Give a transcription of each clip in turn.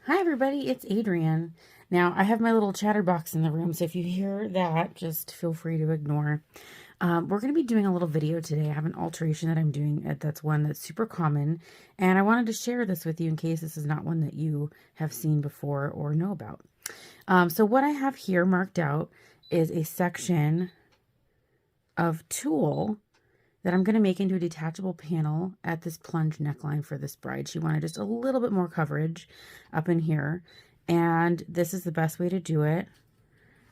Hi everybody, it's Adrienne. Now I have my little chatterbox in the room, so if you hear that, just feel free to ignore. We're going to be doing a little video today. I have an alteration that I'm doing that's one that's super common, and I wanted to share this with you in case this is not one that you have seen before or know about. So what I have here marked out is a section of tulle that I'm going to make into a detachable panel at this plunge neckline for this bride. She wanted just a little bit more coverage up in here, and this is the best way to do it.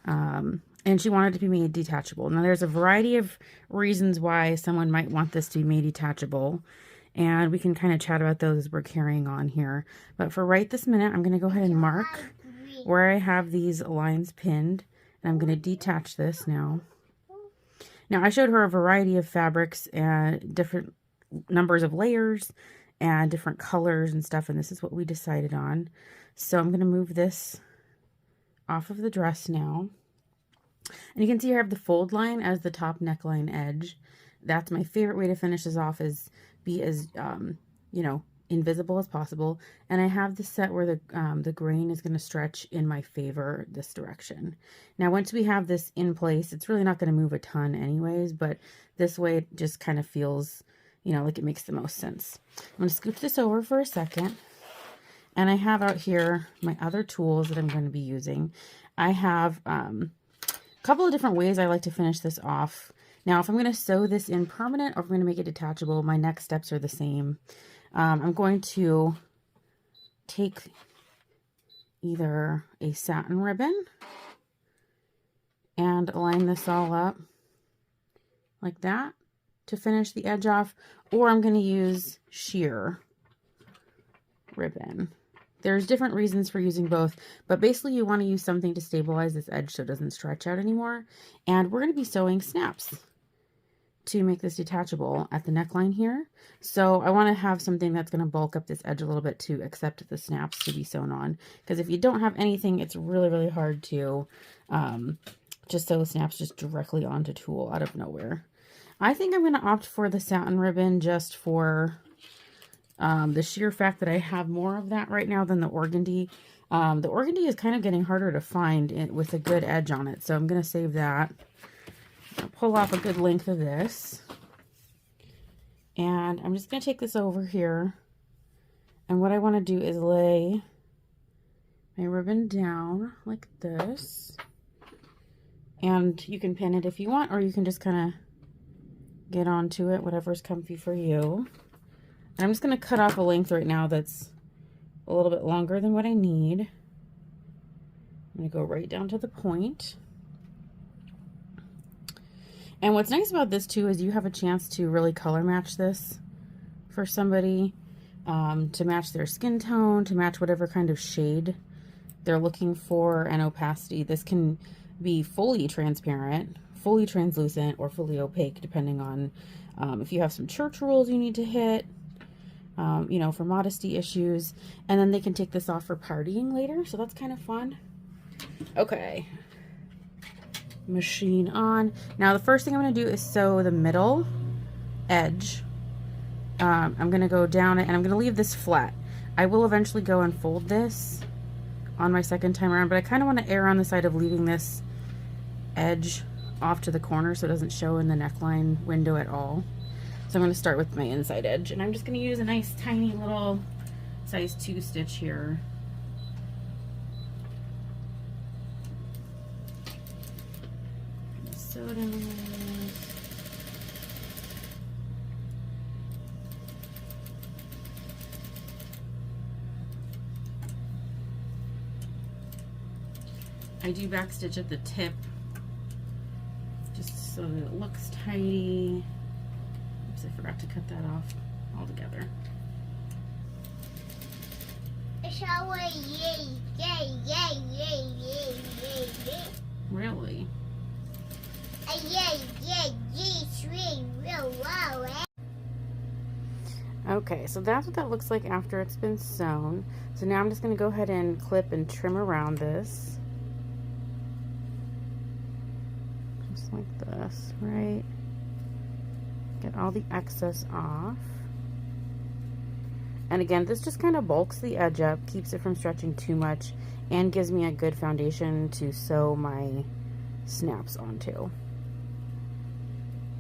And she wanted to be made detachable. Now there's a variety of reasons why someone might want this to be made detachable, and we can kind of chat about those as we're carrying on here. But for right this minute, I'm going to go ahead and mark where I have these lines pinned, and I'm going to detach this now. Now, I showed her a variety of fabrics and different numbers of layers and different colors and stuff, and this is what we decided on. So I'm going to move this off of the dress now. And you can see here I have the fold line as the top neckline edge. That's my favorite way to finish this off, is be as, invisible as possible. And I have this set where the grain is going to stretch in my favor this direction. Now once we have this in place, it's really not going to move a ton anyways, but this way it just kind of feels, like it makes the most sense. I'm going to scoop this over for a second. And I have out here my other tools that I'm going to be using. I have a couple of different ways I like to finish this off. Now if I'm going to sew this in permanent or if I'm going to make it detachable, my next steps are the same. I'm going to take either a satin ribbon and line this all up like that to finish the edge off, or I'm going to use sheer ribbon. There's different reasons for using both, but basically you want to use something to stabilize this edge so it doesn't stretch out anymore. And we're going to be sewing snaps to make this detachable at the neckline here. So I want to have something that's going to bulk up this edge a little bit to accept the snaps to be sewn on. Because if you don't have anything, it's really, really hard to just sew snaps just directly onto tulle out of nowhere. I think I'm going to opt for the satin ribbon just for the sheer fact that I have more of that right now than the organdy. The organdy is kind of getting harder to find with a good edge on it, so I'm going to save that. I'll pull off a good length of this, and I'm just going to take this over here, and what I want to do is lay my ribbon down like this, and you can pin it if you want, or you can just kind of get onto it, whatever's comfy for you. And I'm just going to cut off a length right now that's a little bit longer than what I need. I'm going to go right down to the point. And what's nice about this too is you have a chance to really color match this for somebody, to match their skin tone, to match whatever kind of shade they're looking for, and opacity. This can be fully transparent, fully translucent, or fully opaque depending on if you have some church rules you need to hit, for modesty issues. And then they can take this off for partying later, so that's kind of fun. Okay. Machine on. Now the first thing I'm going to do is sew the middle edge. I'm going to go down it, and I'm going to leave this flat. I will eventually go and fold this on my second time around, but I kind of want to err on the side of leaving this edge off to the corner so it doesn't show in the neckline window at all. So I'm going to start with my inside edge, and I'm just going to use a nice tiny little size 2 stitch here. Sew it in there. I do backstitch at the tip just so that it looks tidy. Oops, I forgot to cut that off altogether. Really? Okay, so that's what that looks like after it's been sewn. So now I'm just going to go ahead and clip and trim around this. Just like this, right? Get all the excess off. And again, this just kind of bulks the edge up, keeps it from stretching too much, and gives me a good foundation to sew my snaps onto.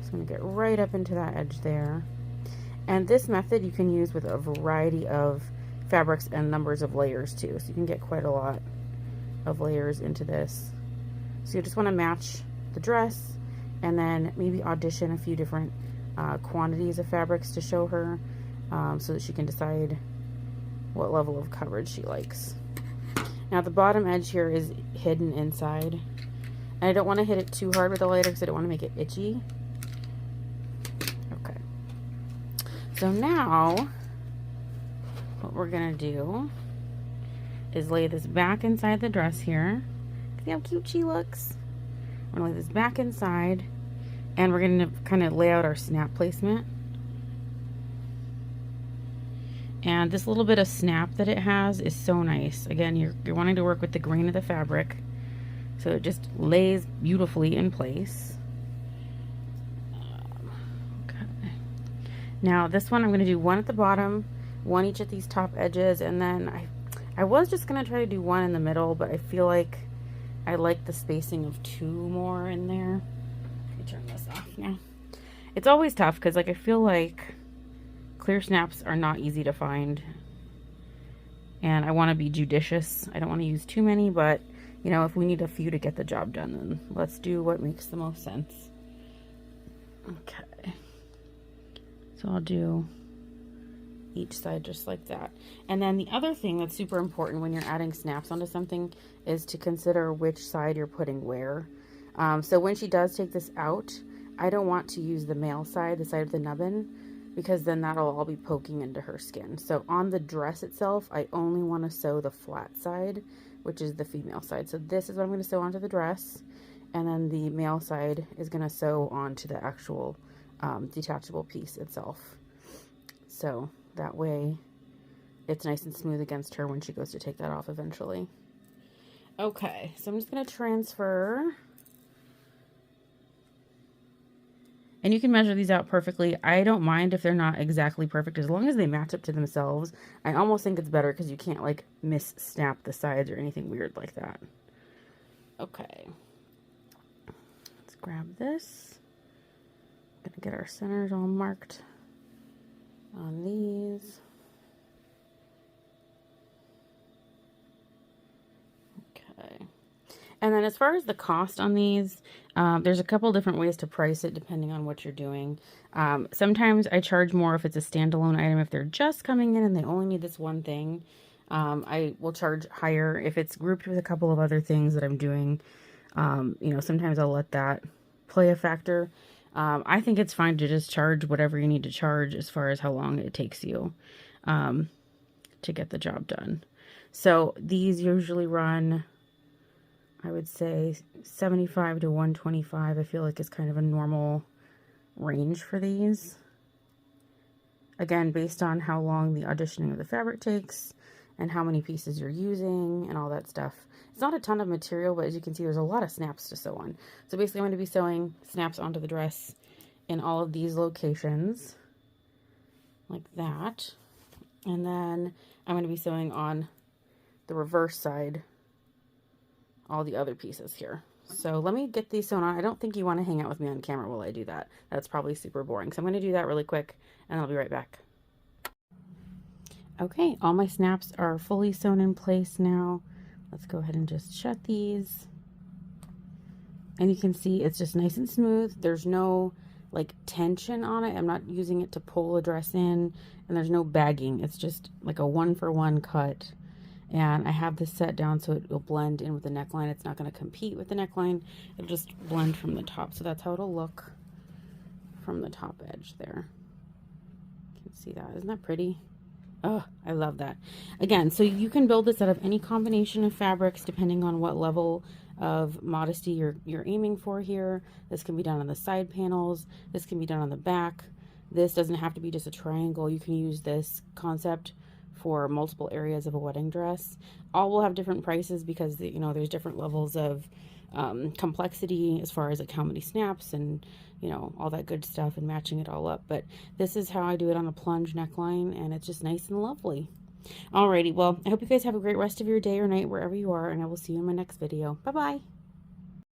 Just gonna get right up into that edge there. And this method you can use with a variety of fabrics and numbers of layers too. So you can get quite a lot of layers into this. So you just want to match the dress and then maybe audition a few different quantities of fabrics to show her so that she can decide what level of coverage she likes. Now the bottom edge here is hidden inside. And I don't want to hit it too hard with the lighter because I don't want to make it itchy. Okay. So now what we're going to do is lay this back inside the dress here. See how cute she looks? We're going to lay this back inside and we're going to kind of lay out our snap placement. And this little bit of snap that it has is so nice. Again, you're wanting to work with the grain of the fabric, so it just lays beautifully in place. Okay. Now this one I'm going to do one at the bottom, one each at these top edges, and then I was just going to try to do one in the middle, but I feel like I like the spacing of 2 more in there. Let me turn this off now. It's always tough because like I feel like clear snaps are not easy to find, and I want to be judicious. I don't want to use too many, but you know, if we need a few to get the job done, then let's do what makes the most sense. Okay, so I'll do each side just like that. And then the other thing that's super important when you're adding snaps onto something is to consider which side you're putting where. So when she does take this out, I don't want to use the male side, the side of the nubbin, because then that'll all be poking into her skin. So on the dress itself, I only want to sew the flat side, which is the female side. So this is what I'm going to sew onto the dress, and then the male side is going to sew onto the actual detachable piece itself. So that way it's nice and smooth against her when she goes to take that off eventually. Okay, so I'm just going to transfer. And you can measure these out perfectly. I don't mind if they're not exactly perfect, as long as they match up to themselves. I almost think it's better because you can't like snap the sides or anything weird like that. Okay. Let's grab this. I'm gonna get our centers all marked on these. Okay. And then as far as the cost on these, there's a couple different ways to price it depending on what you're doing. Sometimes I charge more if it's a standalone item. If they're just coming in and they only need this one thing, I will charge higher. If it's grouped with a couple of other things that I'm doing, you know, sometimes I'll let that play a factor. I think it's fine to just charge whatever you need to charge as far as how long it takes you to get the job done. So these usually run, I would say 75 to 125. I feel like is kind of a normal range for these. Again, based on how long the auditioning of the fabric takes and how many pieces you're using and all that stuff. It's not a ton of material, but as you can see, there's a lot of snaps to sew on. So basically I'm going to be sewing snaps onto the dress in all of these locations like that. And then I'm going to be sewing on the reverse side all the other pieces here. So let me get these sewn on. I don't think you want to hang out with me on camera while I do that. That's probably super boring. So I'm going to do that really quick and I'll be right back. Okay, all my snaps are fully sewn in place now. Let's go ahead and just shut these. And you can see it's just nice and smooth. There's no like tension on it. I'm not using it to pull a dress in, and there's no bagging. It's just like a 1-for-1 cut. And I have this set down so it will blend in with the neckline. It's not going to compete with the neckline. It'll just blend from the top. So that's how it'll look from the top edge there. You can see that. Isn't that pretty? Oh, I love that. Again, so you can build this out of any combination of fabrics depending on what level of modesty you're aiming for here. This can be done on the side panels. This can be done on the back. This doesn't have to be just a triangle. You can use this concept for multiple areas of a wedding dress. All will have different prices because, you know, there's different levels of complexity as far as like how many snaps and, you know, all that good stuff and matching it all up. But this is how I do it on a plunge neckline, and it's just nice and lovely. Alrighty, well, I hope you guys have a great rest of your day or night wherever you are, and I will see you in my next video. Bye-bye.